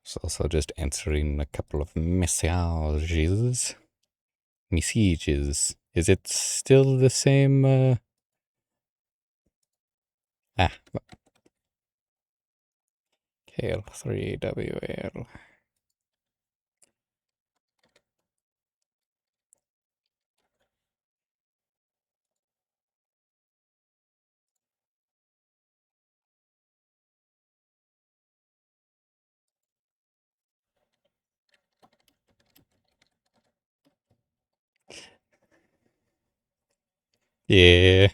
It's also just answering a couple of messages. Messages. Is it still the same? KL3WL. Yeah.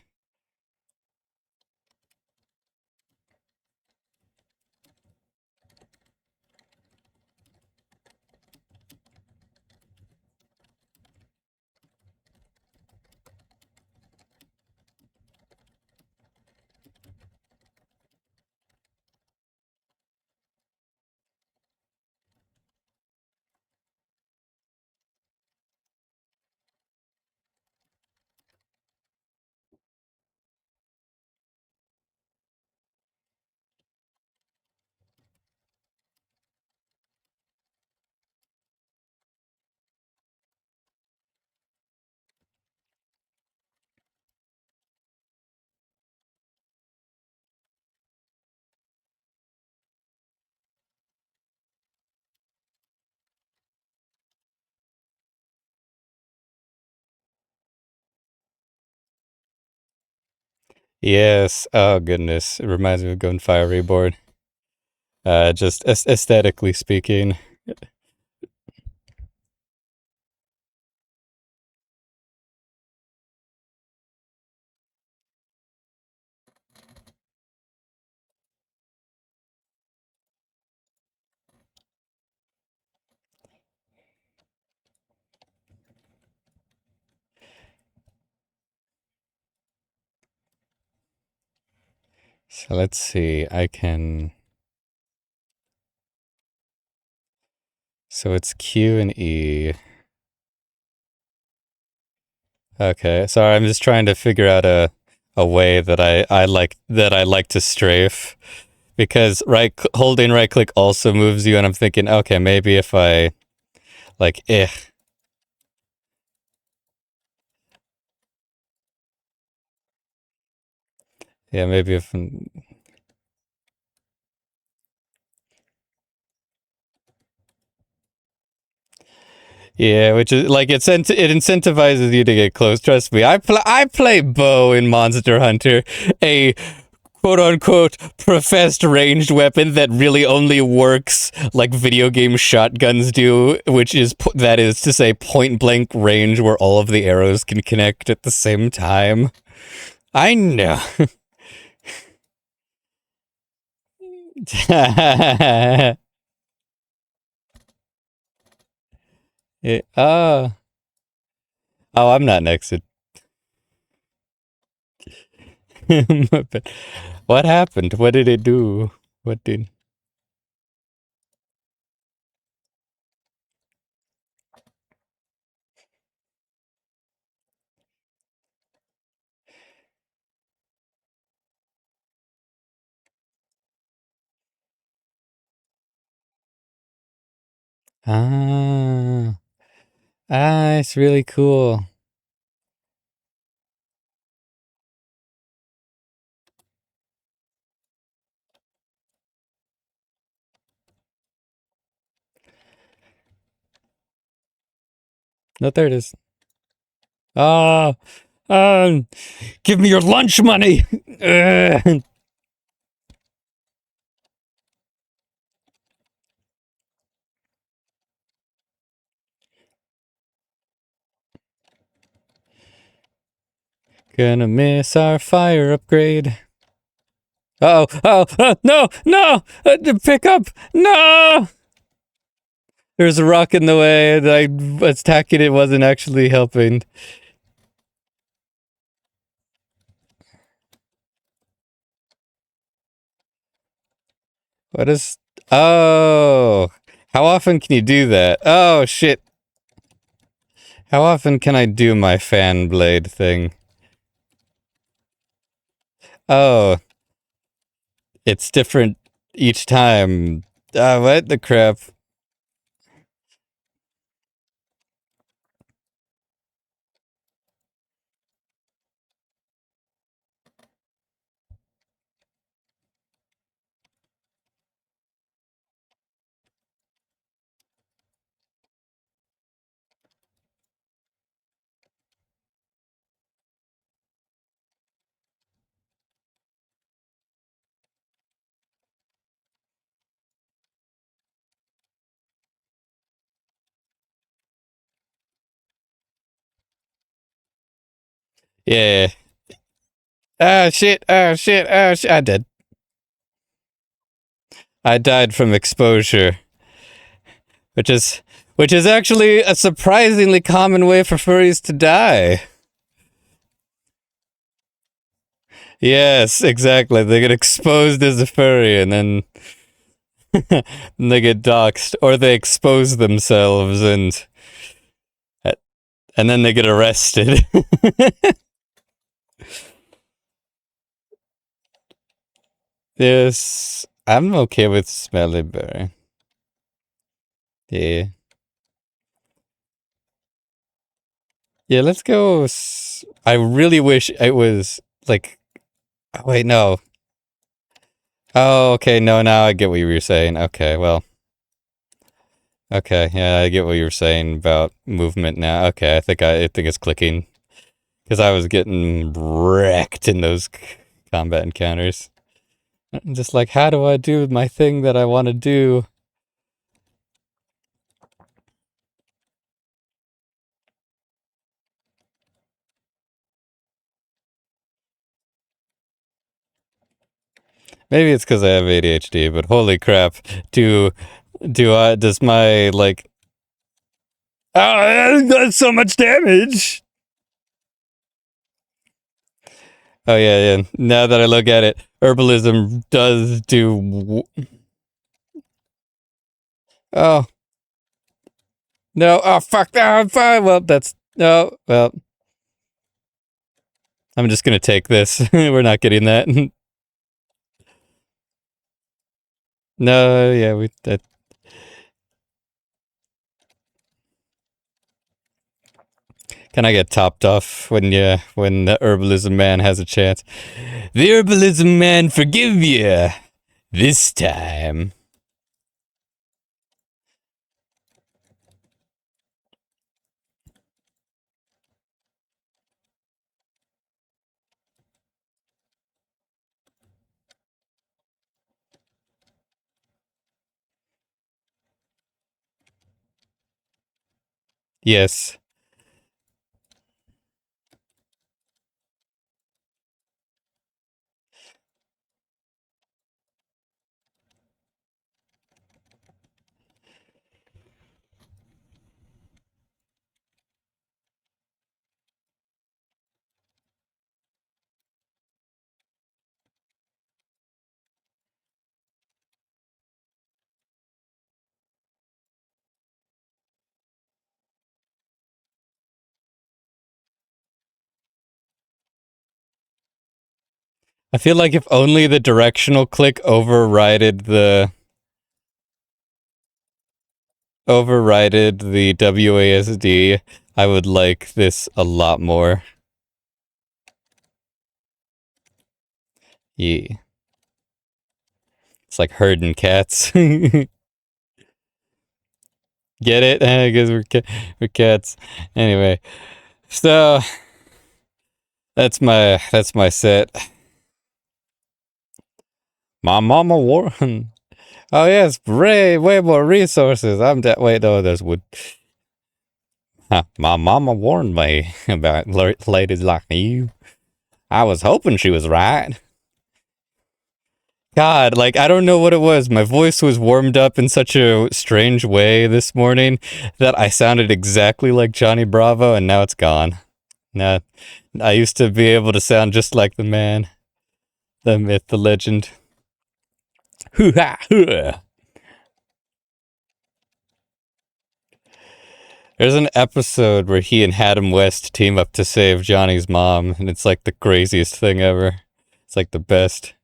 Yes. Oh goodness. It reminds me of Gunfire Reborn. Just aesthetically speaking. So let's see. I can. So it's Q and E. Okay. Sorry, I'm just trying to figure out a way that I like to strafe, because holding right click also moves you, and I'm thinking, okay, maybe if I like yeah, maybe if yeah, which is like it incentivizes you to get close. Trust me, I play bow in Monster Hunter, a quote unquote professed ranged weapon that really only works like video game shotguns do, which is that is to say point blank range where all of the arrows can connect at the same time. I know. Oh, I'm not next. What happened? What did it do? What did? Ah, it's really cool. No, there it is. Ah, give me your lunch money. Gonna miss our fire upgrade. No, no, pick up, no. There's a rock in the way, and I attacking it wasn't actually helping. What is? Oh, how often can you do that? Oh shit! How often can I do my fan blade thing? Oh, it's different each time. What the crap? Yeah. Ah, shit. Oh, shit. Oh, shit. I did. I died from exposure, which is which is actually a surprisingly common way for furries to die. Yes, exactly. They get exposed as a furry, and then they get doxxed, or they expose themselves, and then they get arrested. Yes, I'm okay with smelly berry. Yeah, yeah. Let's go. I really wish it was like. Oh, wait, no. Oh, okay. No, now I get what you were saying. Okay, well. Okay, yeah, I get what you were saying about movement now. Okay, I think it's clicking because I was getting wrecked in those combat encounters. I'm just like, how do I do my thing that I want to do? Maybe it's because I have ADHD, but holy crap, does my like, oh, that's so much damage. Oh yeah, yeah. Now that I look at it, herbalism does do. Oh no! Oh fuck! Oh, fine. Well, that's no. Well, I'm just gonna take this. We're not getting that. No, yeah, we. That, can I get topped off when the herbalism man has a chance? The herbalism man forgive you this time. Yes. I feel like if only the directional click overrided the WASD, I would like this a lot more. Yeah. It's like herding cats. Get it? Because we're cats. Anyway, so that's my set. My mama warned. Oh yes, way more resources. I'm that. Wait, no, there's wood. Huh. My mama warned me about ladies like you. I was hoping she was right. God, like, I don't know what it was. My voice was warmed up in such a strange way this morning that I sounded exactly like Johnny Bravo, and now it's gone. Now, I used to be able to sound just like the man, the myth, the legend. Hoo-ha, hoo. There's an episode where he and Adam West team up to save Johnny's mom, and it's like the craziest thing ever. It's like the best.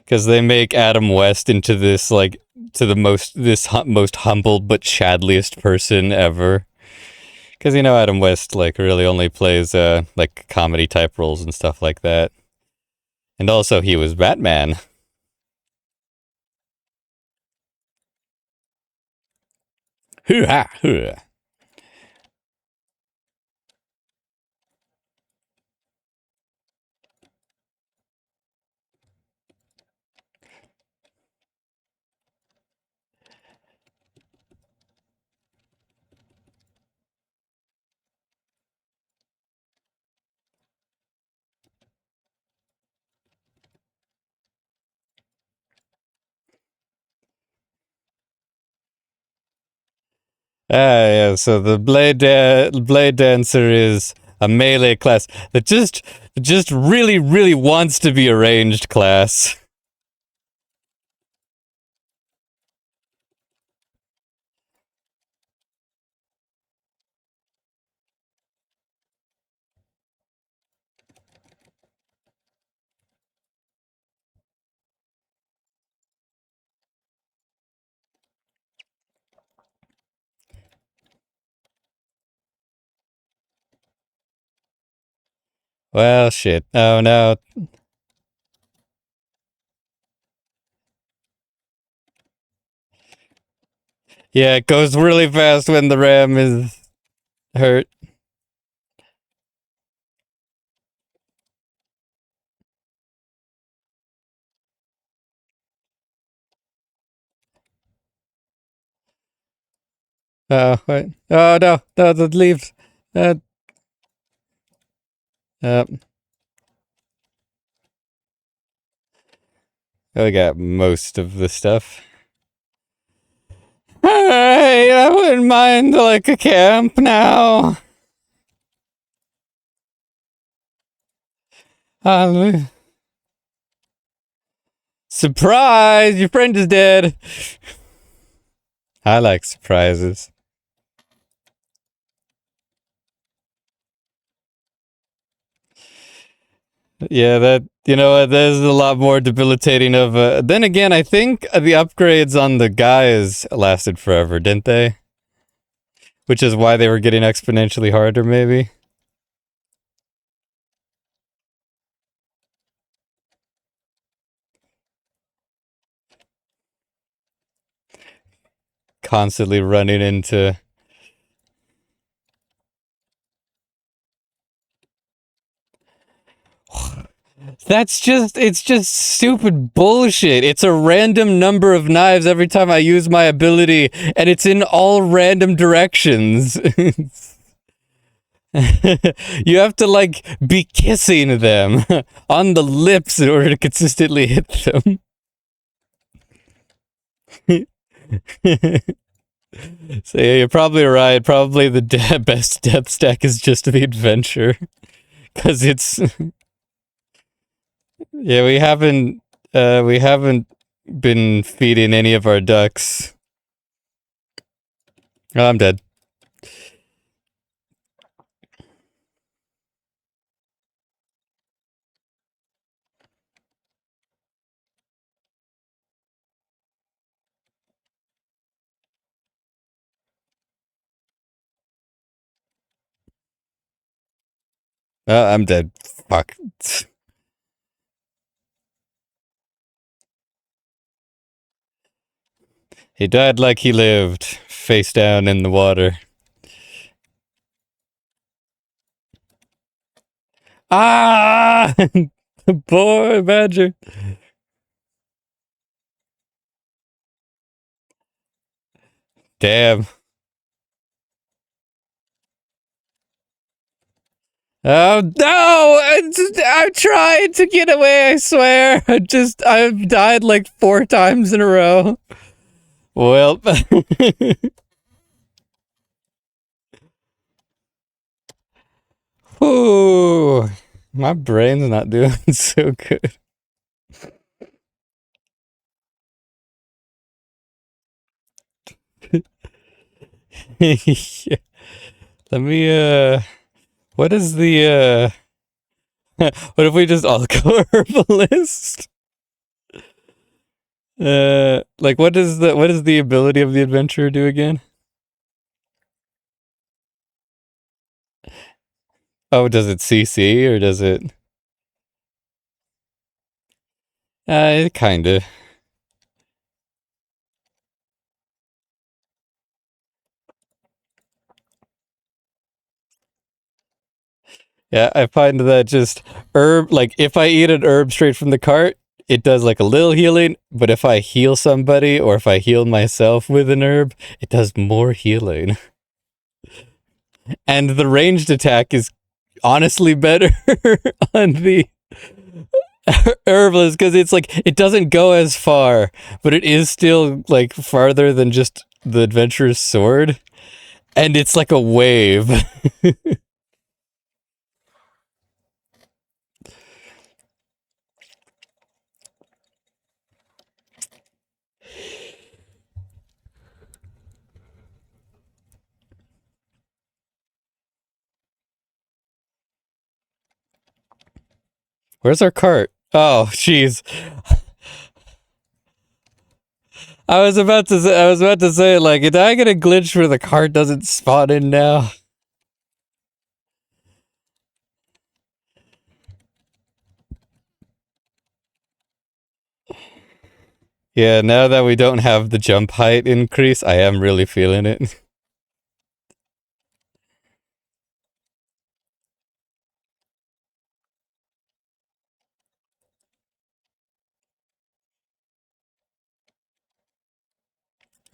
because they make Adam West into this like to the most humble but chadliest person ever. Because you know Adam West like really only plays like comedy type roles and stuff like that. And also he was Batman. Hoo-ha, hoo. Yeah, so the blade dancer is a melee class that just really really wants to be a ranged class. Well, shit. Oh no. Yeah, it goes really fast when the ram is hurt. Oh wait. Oh no, no, the leaves. Uh, uh, we got most of the stuff. Alright, I wouldn't mind like a camp now. Um, surprise! Your friend is dead. I like surprises. Yeah, that you know what, there's a lot more debilitating of. Then again, I think the upgrades on the guys lasted forever, didn't they? Which is why they were getting exponentially harder, maybe. Constantly running into. It's just stupid bullshit. It's a random number of knives every time I use my ability, and it's in all random directions. You have to, like, be kissing them on the lips in order to consistently hit them. So, yeah, you're probably right. Probably the best death stack is just the adventure. Because it's. Yeah, we haven't been feeding any of our ducks. Oh, I'm dead. Oh, I'm dead. Fuck. He died like he lived, face down in the water. Ah! Boy, Badger. Damn. Oh no! I'm trying to get away, I swear. I've died like 4 times in a row. Well. Ooh. My brain's not doing so good. Yeah. Let me, what is the, what if we just all go herbalist? Like what does the ability of the adventurer do again? Oh, does it CC or does it? Kinda. Yeah, I find that just herb, like if I eat an herb straight from the cart, it does like a little healing, but if I heal somebody or if I heal myself with an herb, it does more healing. And the ranged attack is honestly better on the herbalist because it's like it doesn't go as far, but it is still like farther than just the adventurer's sword, and it's like a wave. Where's our cart? Oh, jeez. I was about to say, like, did I get a glitch where the cart doesn't spawn in now? Yeah, now that we don't have the jump height increase, I am really feeling it.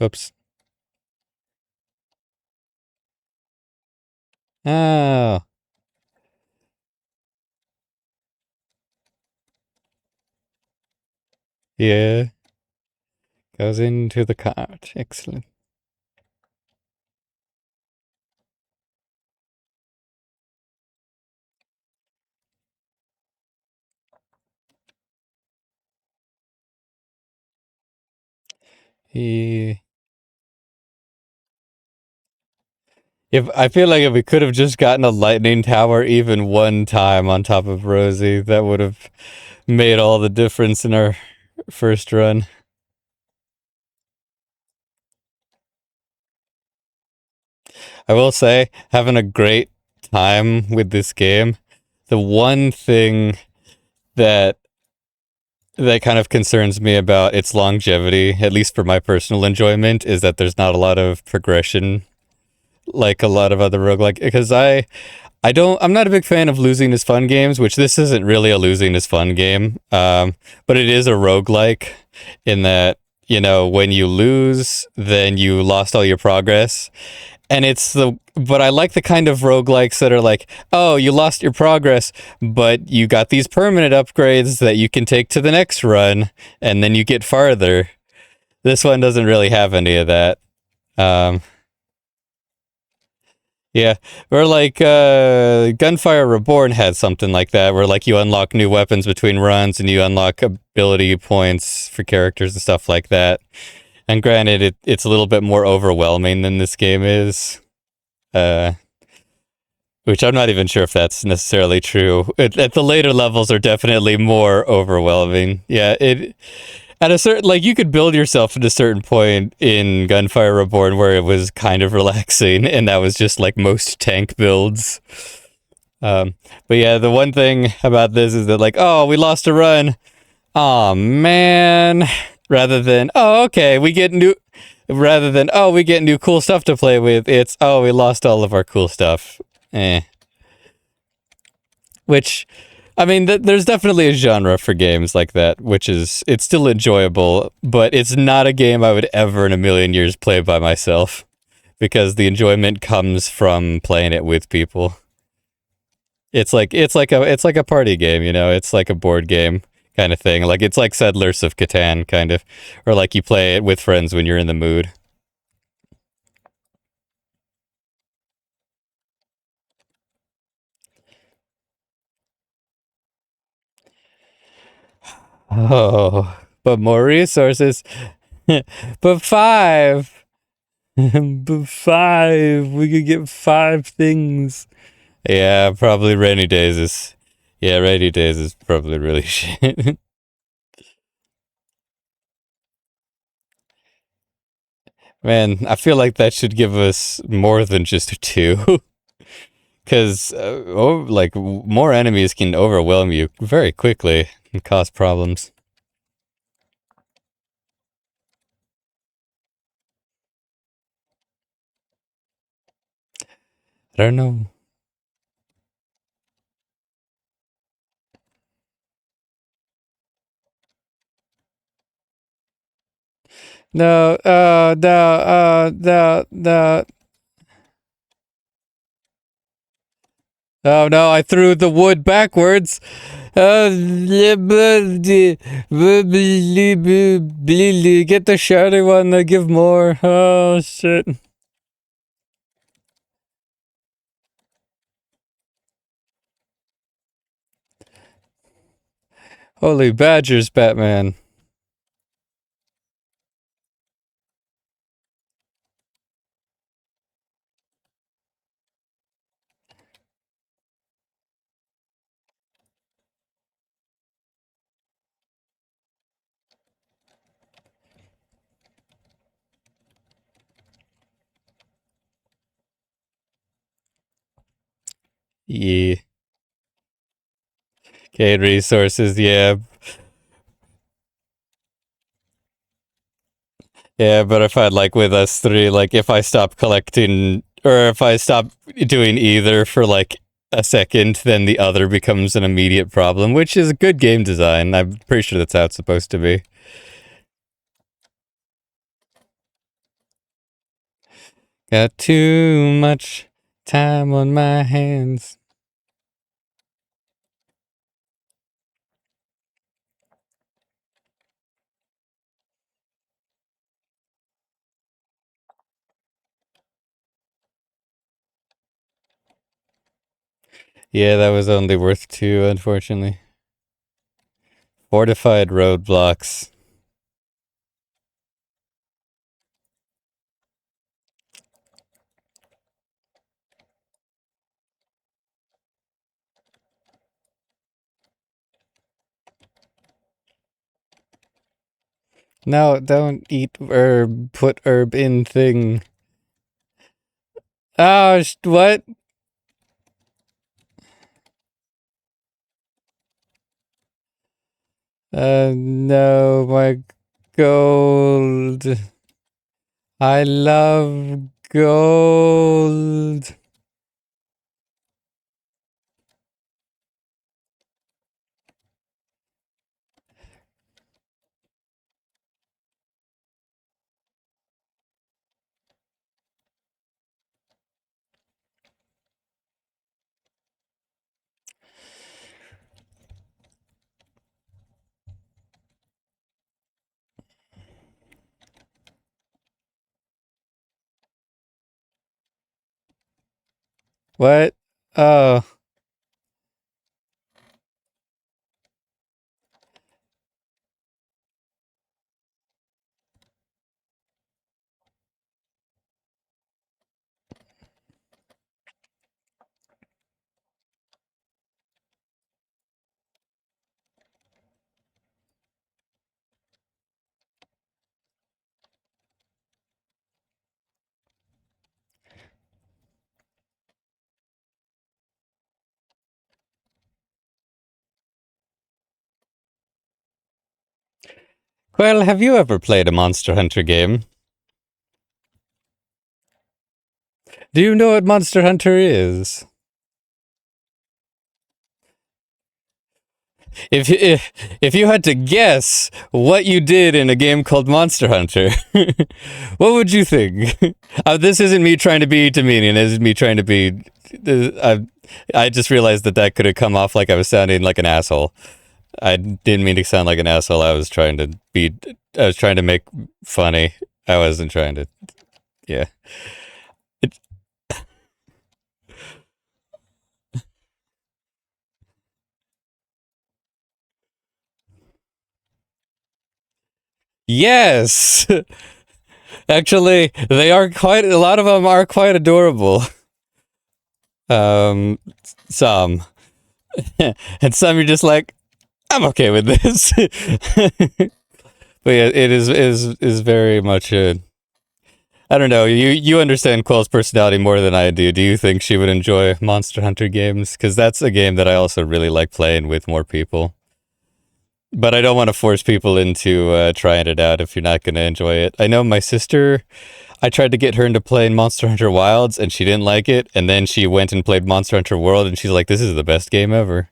Oops. Oh, yeah. Goes into the cart. Excellent. Yeah. If I feel like if we could have just gotten a lightning tower even one time on top of Rosie, that would have made all the difference in our first run. I will say, having a great time with this game. The one thing that kind of concerns me about its longevity, at least for my personal enjoyment, is that there's not a lot of progression like a lot of other roguelike because I'm not a big fan of losing is fun games, which this isn't really a losing is fun game. But it is a roguelike in that, when you lose, then you lost all your progress. And but I like the kind of roguelikes that are like, oh, you lost your progress, but you got these permanent upgrades that you can take to the next run, and then you get farther. This one doesn't really have any of that. Um, yeah, or like Gunfire Reborn had something like that, where like you unlock new weapons between runs and you unlock ability points for characters and stuff like that. And granted, it's a little bit more overwhelming than this game is, uh, which I'm not even sure if that's necessarily true. At the later levels are definitely more overwhelming. Yeah, it at a certain like you could build yourself at a certain point in Gunfire Reborn where it was kind of relaxing, and that was just like most tank builds. But yeah, the one thing about this is that like, oh, we lost a run. Oh man. Rather than okay, we get new cool stuff to play with. It's we lost all of our cool stuff. Eh. Which I mean, there's definitely a genre for games like that, which is it's still enjoyable, but it's not a game I would ever in a million years play by myself because the enjoyment comes from playing it with people. It's like a party game, It's like a board game kind of thing. Like it's like Settlers of Catan kind of, or like you play it with friends when you're in the mood. Oh, but more resources. But five. But five. We could get five things. Yeah, probably rainy days is. Yeah, rainy days is probably really shit. Man, I feel like that should give us more than just two. Because, more enemies can overwhelm you very quickly and cause problems. I don't know. No, no. Oh no, I threw the wood backwards. Get the shiny one, I give more. Oh shit. Holy badgers, Batman. Yeah. Okay, resources, yeah. Yeah, but if I like with us three, like if I stop collecting or if I stop doing either for like a second, then the other becomes an immediate problem, which is good game design. I'm pretty sure that's how it's supposed to be. Got too much time on my hands. Yeah, that was only worth two, unfortunately. Fortified roadblocks. No, don't eat herb. Put herb in thing. Oh, what? No, my gold. I love gold. What? Oh, well, have you ever played a Monster Hunter game? Do you know what Monster Hunter is? If you had to guess what you did in a game called Monster Hunter, what would you think? This isn't me trying to be demeaning. This is me trying to be. I just realized that that could have come off like I was sounding like an asshole. I didn't mean to sound like an asshole. I was trying to be. I was trying to make funny. I wasn't trying to. Yeah. It, yes. Actually, they are quite. A lot of them are quite adorable. Um, some. And some you're just like, I'm okay with this. But yeah, it is very much a I don't know. You understand Quill's personality more than I do. Do you think she would enjoy Monster Hunter games? Because that's a game that I also really like playing with more people. But I don't want to force people into trying it out if you're not going to enjoy it. I know my sister, I tried to get her into playing Monster Hunter Wilds and she didn't like it. And then she went and played Monster Hunter World and she's like, this is the best game ever.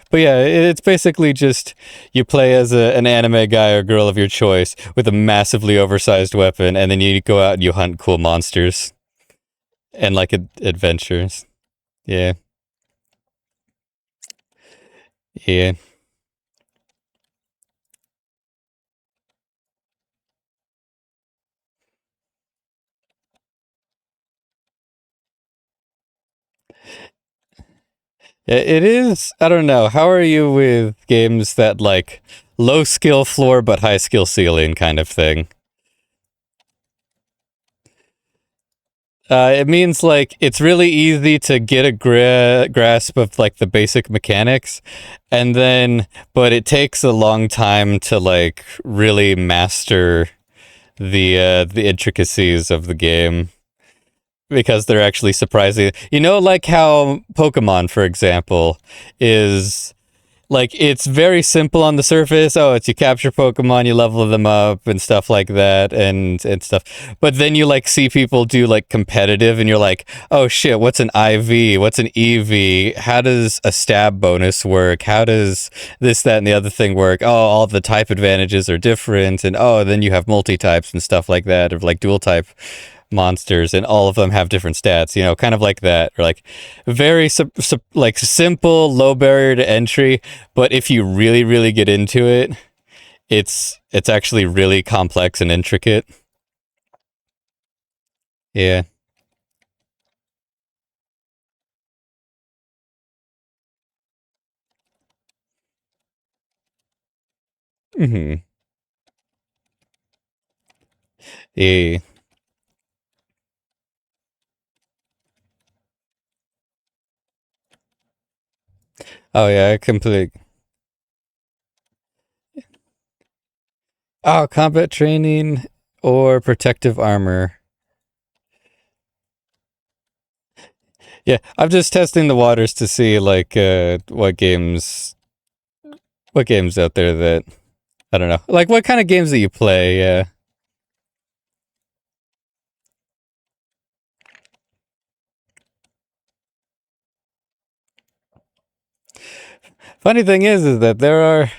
But yeah, it's basically just you play as an anime guy or girl of your choice with a massively oversized weapon, and then you go out and you hunt cool monsters and like adventures. Yeah, yeah. It is. I don't know. How are you with games that like low skill floor but high skill ceiling kind of thing? It means like it's really easy to get a grasp of like the basic mechanics, and then but it takes a long time to like really master the intricacies of the game because they're actually surprising. You know, like how Pokemon, for example, is like it's very simple on the surface. Oh, it's you capture Pokemon, you level them up and stuff like that and stuff. But then you like see people do like competitive and you're like, "Oh shit, what's an IV? What's an EV? How does a stab bonus work? How does this that and the other thing work? Oh, all the type advantages are different and oh, then you have multi-types and stuff like that or like dual type monsters and all of them have different stats, you know, kind of like that, or like very like simple low barrier to entry, but if you really get into it, it's actually really complex and intricate. Yeah. Hmm. Yeah. Oh yeah, complete. Oh, combat training or protective armor. Yeah, I'm just testing the waters to see like what games out there that I don't know. Like what kind of games that you play, yeah. Funny thing is that there are,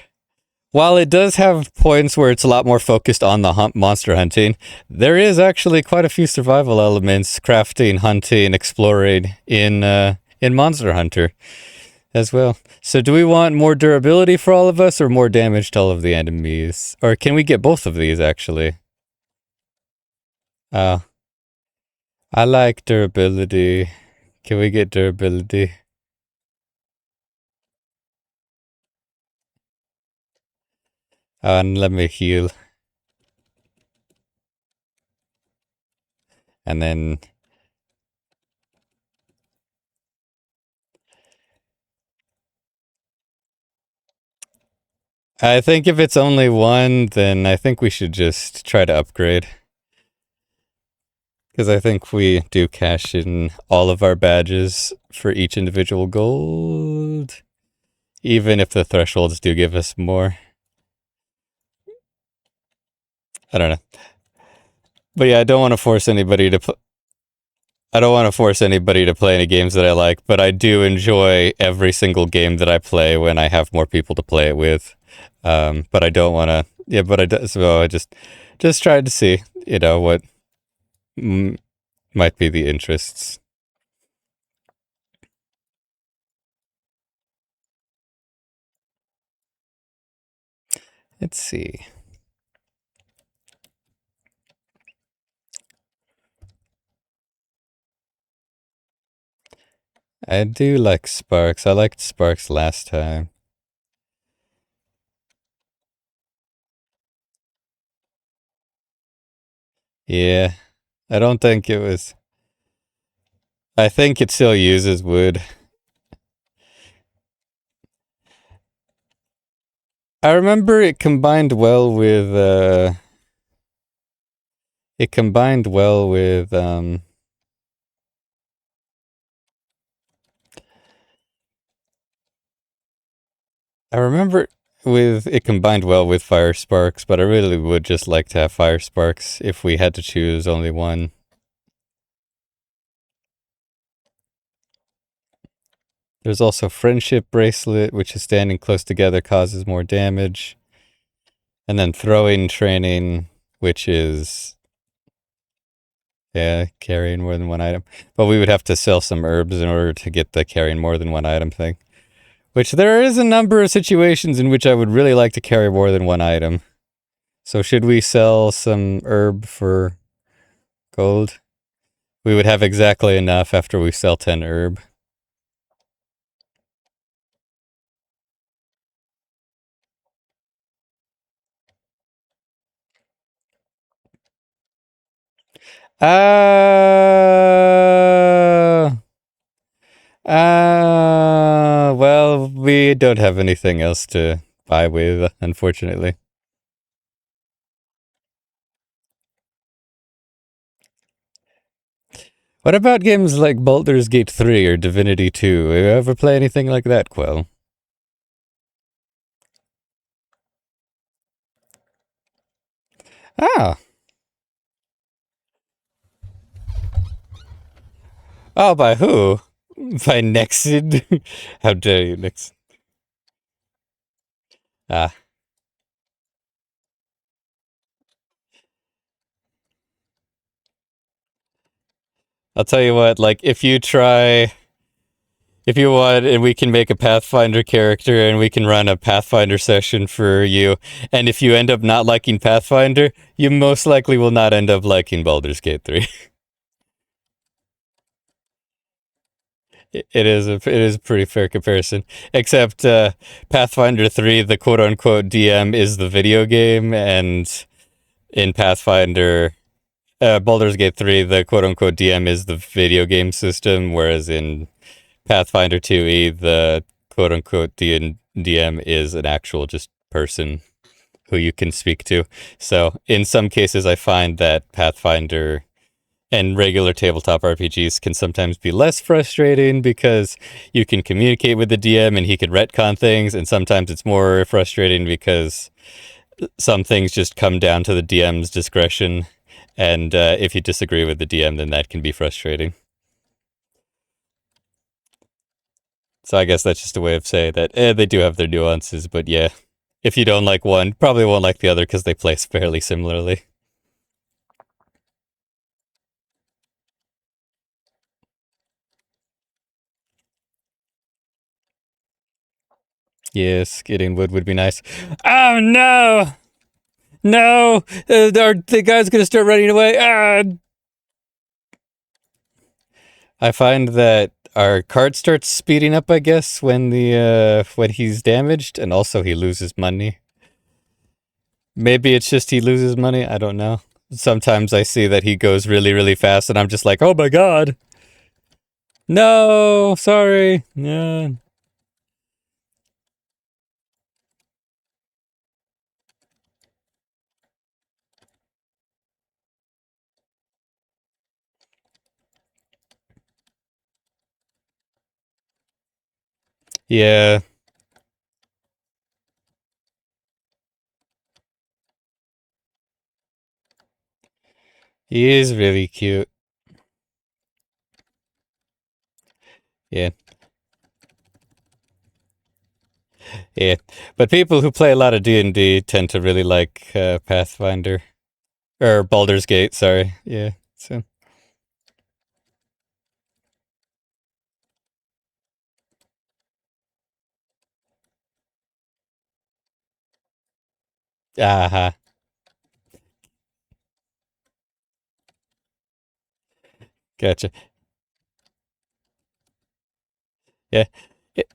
while it does have points where it's a lot more focused on the monster hunting, there is actually quite a few survival elements, crafting, hunting, exploring in Monster Hunter as well. So, do we want more durability for all of us, or more damage to all of the enemies, or can we get both of these actually? Uh, I like durability. Can we get durability? And let me heal, and then I think if it's only one, then I think we should just try to upgrade. Because I think we do cash in all of our badges for each individual gold, even if the thresholds do give us more. I don't know, but yeah, I don't want to force anybody to. I don't want to force anybody to play any games that I like, but I do enjoy every single game that I play when I have more people to play it with. But I don't want to. Yeah, but so I just tried to see, what mm, might be the interests. Let's see. I do like Sparks. I liked Sparks last time. Yeah, I don't think it was. I think it still uses wood. I remember it combined well with. it combined well with I remember with it combined well with Fire Sparks, but I really would just like to have Fire Sparks if we had to choose only one. There's also Friendship Bracelet, which is standing close together causes more damage. And then Throwing Training, which is, yeah, carrying more than one item. But we would have to sell some herbs in order to get the carrying more than one item thing. Which there is a number of situations in which I would really like to carry more than one item. So should we sell some herb for gold? We would have exactly enough after we sell 10 herb. Uh, well, we don't have anything else to buy with, unfortunately. What about games like Baldur's Gate 3 or Divinity 2? Have you ever play anything like that, Quill? Ah. Oh, by who? By Nexid? How dare you, Nexid? Ah. I'll tell you what, like, if you want, and we can make a Pathfinder character and we can run a Pathfinder session for you, and if you end up not liking Pathfinder, you most likely will not end up liking Baldur's Gate 3. It is a pretty fair comparison. Except Pathfinder 3, the quote unquote DM is the video game, and in Pathfinder Baldur's Gate 3, the quote unquote DM is the video game system, whereas in Pathfinder 2e, the quote unquote DM is an actual just person who you can speak to. So in some cases, I find that Pathfinder and regular tabletop RPGs can sometimes be less frustrating because you can communicate with the DM and he can retcon things, and sometimes it's more frustrating because some things just come down to the DM's discretion, and if you disagree with the DM, then that can be frustrating. So I guess that's just a way of saying that they do have their nuances, but yeah, if you don't like one, probably won't like the other because they play fairly similarly. Yes, getting wood would be nice. Oh no! No! The guy's gonna start running away. Ah! I find that our cart starts speeding up, I guess, when he's damaged, and also he loses money. Maybe it's just he loses money, I don't know. Sometimes I see that he goes really, really fast, and I'm just like, oh my god! No! Sorry! Yeah. Yeah. He is really cute. Yeah. Yeah. But people who play a lot of D&D tend to really like Pathfinder. Or Baldur's Gate, sorry. Yeah. So. Aha. Gotcha. Yeah. It,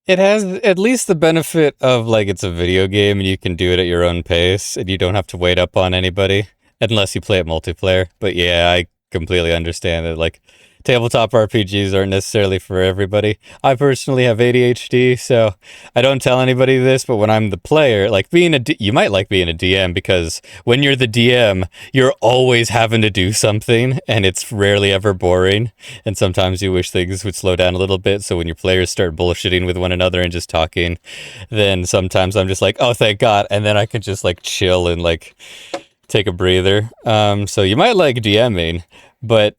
it has at least the benefit of, like, it's a video game and you can do it at your own pace and you don't have to wait up on anybody unless you play it multiplayer. But yeah, I completely understand that, like, tabletop RPGs aren't necessarily for everybody. I personally have ADHD, so I don't tell anybody this, but when I'm the player, like you might like being a DM because when you're the DM, you're always having to do something and it's rarely ever boring. And sometimes you wish things would slow down a little bit. So when your players start bullshitting with one another and just talking, then sometimes I'm just like, oh, thank God. And then I can just like chill and like take a breather. So you might like DMing, but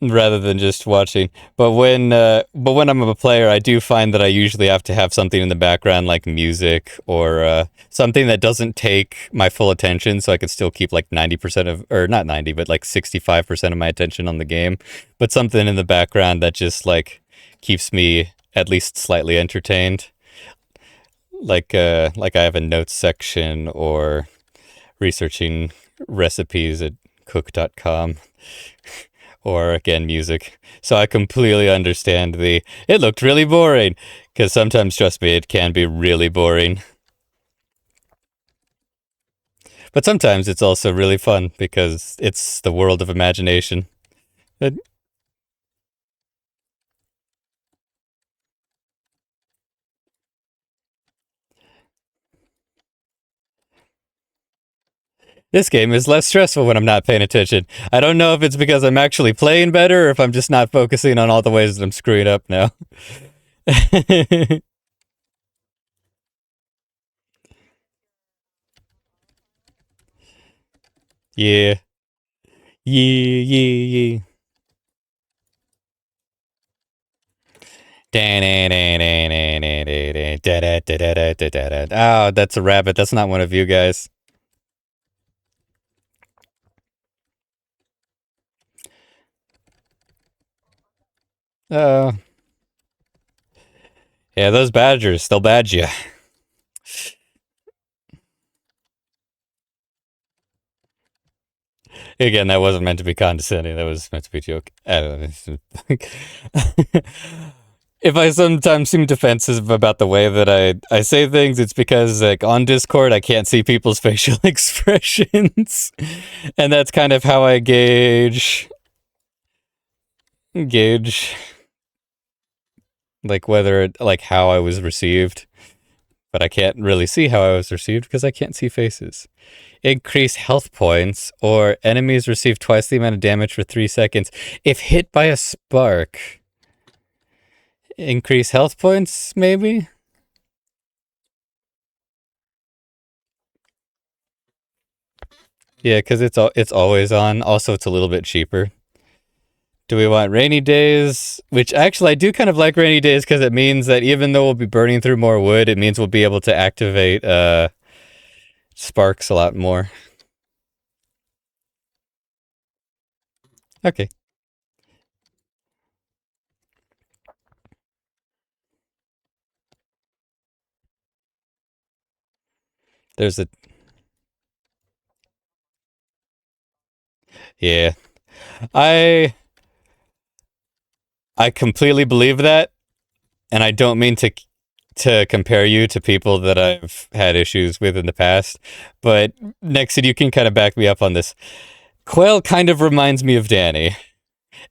rather than just watching. But when I'm a player, I do find that I usually have to have something in the background, like music or something that doesn't take my full attention, so I could still keep like 90% of, or not 90, but like 65% of my attention on the game. But something in the background that just like keeps me at least slightly entertained. Like I have a notes section or researching recipes at cook.com or again music. So I completely understand it looked really boring because sometimes, trust me, it can be really boring. But sometimes it's also really fun because it's the world of imagination. But this game is less stressful when I'm not paying attention. I don't know if it's because I'm actually playing better or if I'm just not focusing on all the ways that I'm screwing up now. Yeah. Yeah, yeah, yeah. Oh, that's a rabbit. That's not one of you guys. Oh, yeah, those badgers, they'll badge you. Again, that wasn't meant to be condescending. That was meant to be a joke. I don't know. If I sometimes seem defensive about the way that I say things, it's because like on Discord I can't see people's facial expressions. And that's kind of how I gauge like whether like how I was received. But I can't really see how I was received because I can't see faces. Increase health points, or enemies receive twice the amount of damage for 3 seconds if hit by a spark. Increase health points, maybe? Yeah, because it's always on. Also, it's a little bit cheaper. Do we want rainy days? Which actually, I do kind of like rainy days because it means that even though we'll be burning through more wood, it means we'll be able to activate sparks a lot more. Okay, there's a yeah. I I completely believe that, and I don't mean to compare you to people that I've had issues with in the past, but Nexid, you can kind of back me up on this. Quail kind of reminds me of Danny,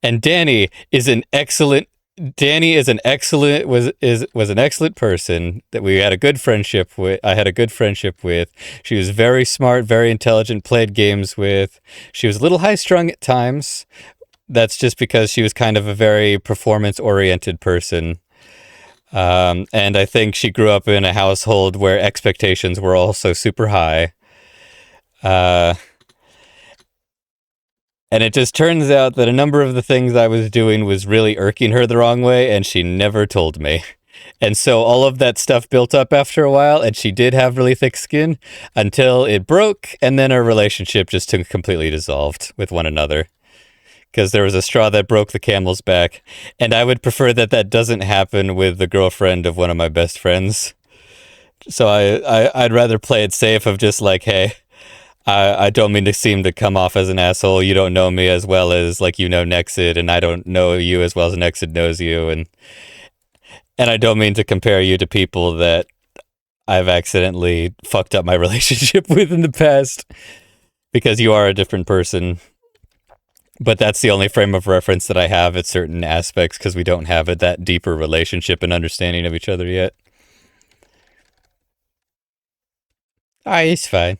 and Danny is an excellent was an excellent person that we had a good friendship with. I had a good friendship with. She was very smart, very intelligent, played games with. She was a little high strung at times. That's just because she was kind of a very performance oriented person. And I think she grew up in a household where expectations were also super high. Uh, and it just turns out that a number of the things I was doing was really irking her the wrong way, and she never told me. And so all of that stuff built up after a while, and she did have really thick skin until it broke, and then our relationship just completely dissolved with one another. Because there was a straw that broke the camel's back, and I would prefer that that doesn't happen with the girlfriend of one of my best friends. So I'd rather play it safe of just like, hey, I don't mean to seem to come off as an asshole. You don't know me as well as like you know Nexid, and I don't know you as well as Nexid knows you, and I don't mean to compare you to people that I've accidentally fucked up my relationship with in the past because you are a different person. But that's the only frame of reference that I have at certain aspects because we don't have that deeper relationship and understanding of each other yet. Ah, he's fine.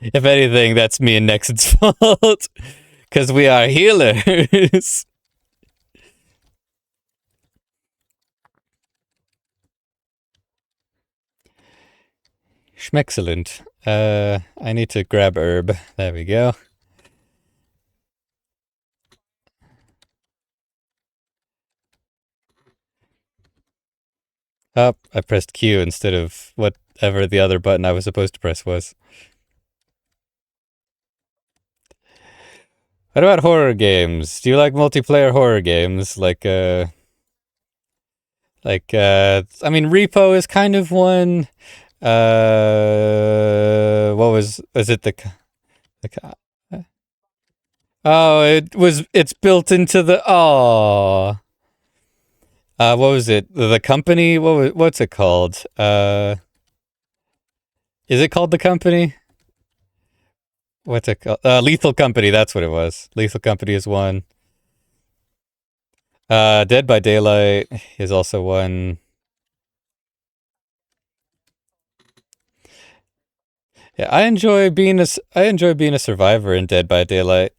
If anything, that's me and Nexon's fault because we are healers. Schmexcellent. I need to grab herb. There we go. Oh, I pressed Q instead of whatever the other button I was supposed to press was. What about horror games? Do you like multiplayer horror games? I mean, Repo is kind of one. What was it the oh, it's built into the, oh. What was it? The company? What's it called? Is it called The Company? What's it called? Lethal Company, that's what it was. Lethal Company is one. Dead by Daylight is also one. Yeah, I enjoy being a survivor in Dead by Daylight.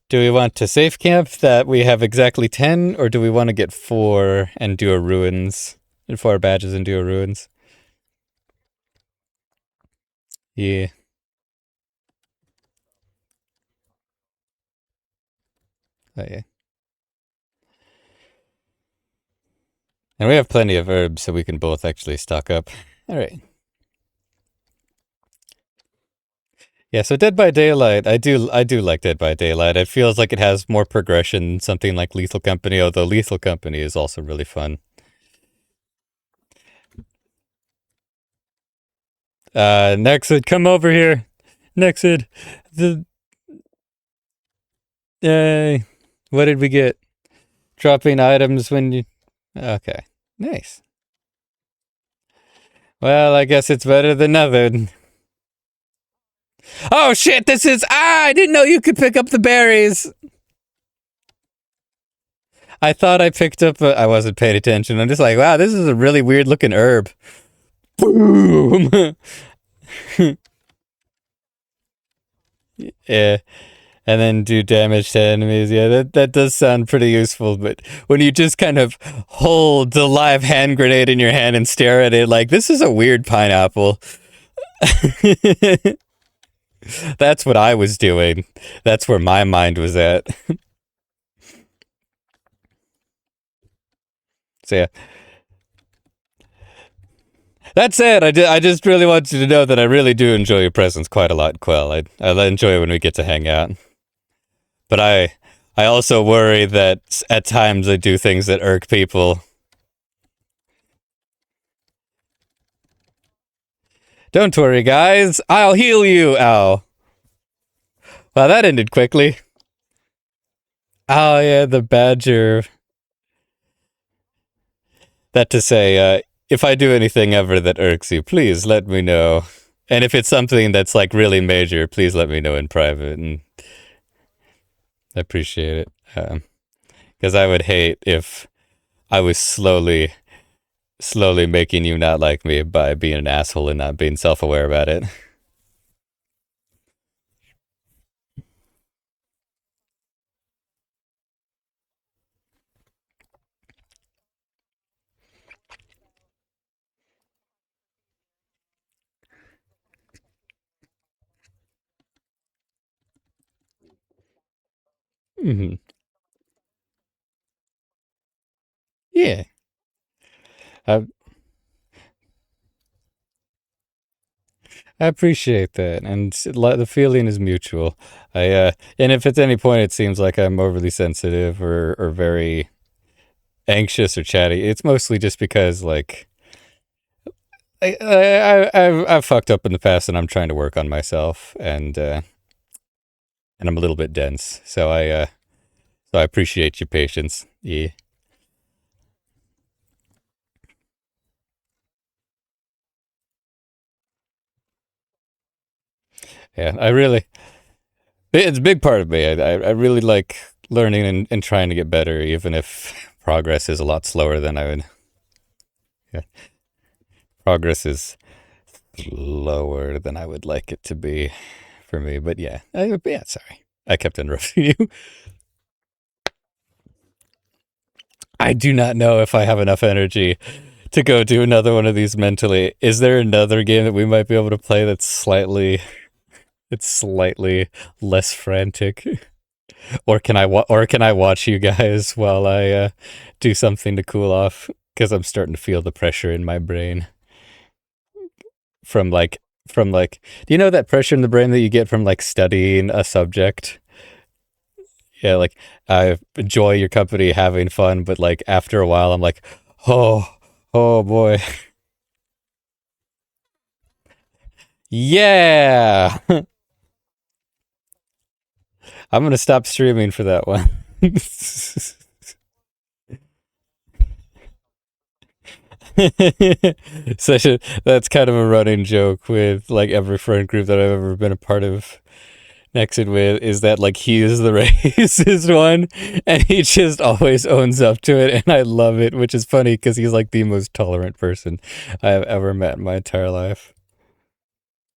Do we want to safe camp that we have exactly 10, or do we want to get 4 and do a ruins? 4 badges and do a ruins? Yeah. Oh, yeah. And we have plenty of herbs, so we can both actually stock up. Alright. Yeah, so Dead by Daylight, I do like Dead by Daylight. It feels like it has more progression than something like Lethal Company, although Lethal Company is also really fun. Nexid, come over here. Nexid. The what did we get? Dropping items when you, okay. Nice. Well, I guess it's better than nothing. Oh shit, I didn't know you could pick up the berries. I thought I picked up I wasn't paying attention. I'm just like, wow, this is a really weird looking herb. Boom. Yeah. And then do damage to enemies. Yeah, that does sound pretty useful, but when you just kind of hold the live hand grenade in your hand and stare at it like, this is a weird pineapple. That's what I was doing. That's where my mind was at. So yeah. That said, I just really want you to know that I really do enjoy your presence quite a lot, Quell. I enjoy when we get to hang out. But I also worry that at times I do things that irk people. Don't worry, guys. I'll heal you. Ow. Wow, that ended quickly. Oh yeah, the badger. That to say, if I do anything ever that irks you, please let me know. And if it's something that's like really major, please let me know in private, and I appreciate it. Because I would hate if I was slowly making you not like me by being an asshole and not being self-aware about it. Hmm. Yeah, I, I appreciate that, and the feeling is mutual. And if at any point it seems like I'm overly sensitive or very anxious or chatty, it's mostly just because like I've fucked up in the past, and I'm trying to work on myself, and I'm a little bit dense, so I appreciate your patience. Yeah, yeah, I really. It's a big part of me. I really like learning and trying to get better, even if progress is a lot slower than I would. Yeah, progress is slower than I would like it to be for me. But yeah, yeah. Sorry, I kept interrupting you. I do not know if I have enough energy to go do another one of these mentally. Is there another game that we might be able to play that's slightly less frantic? Or can I watch you guys while I do something to cool off? Because I'm starting to feel the pressure in my brain from like do you know that pressure in the brain that you get from like studying a subject? Yeah, like I enjoy your company, having fun, but like after a while, I'm like, oh, oh boy, yeah. I'm gonna stop streaming for that one. That's kind of a running joke with like every friend group that I've ever been a part of. Nexted with is that like he is the racist one, and he just always owns up to it, and I love it, which is funny because he's like the most tolerant person I have ever met in my entire life.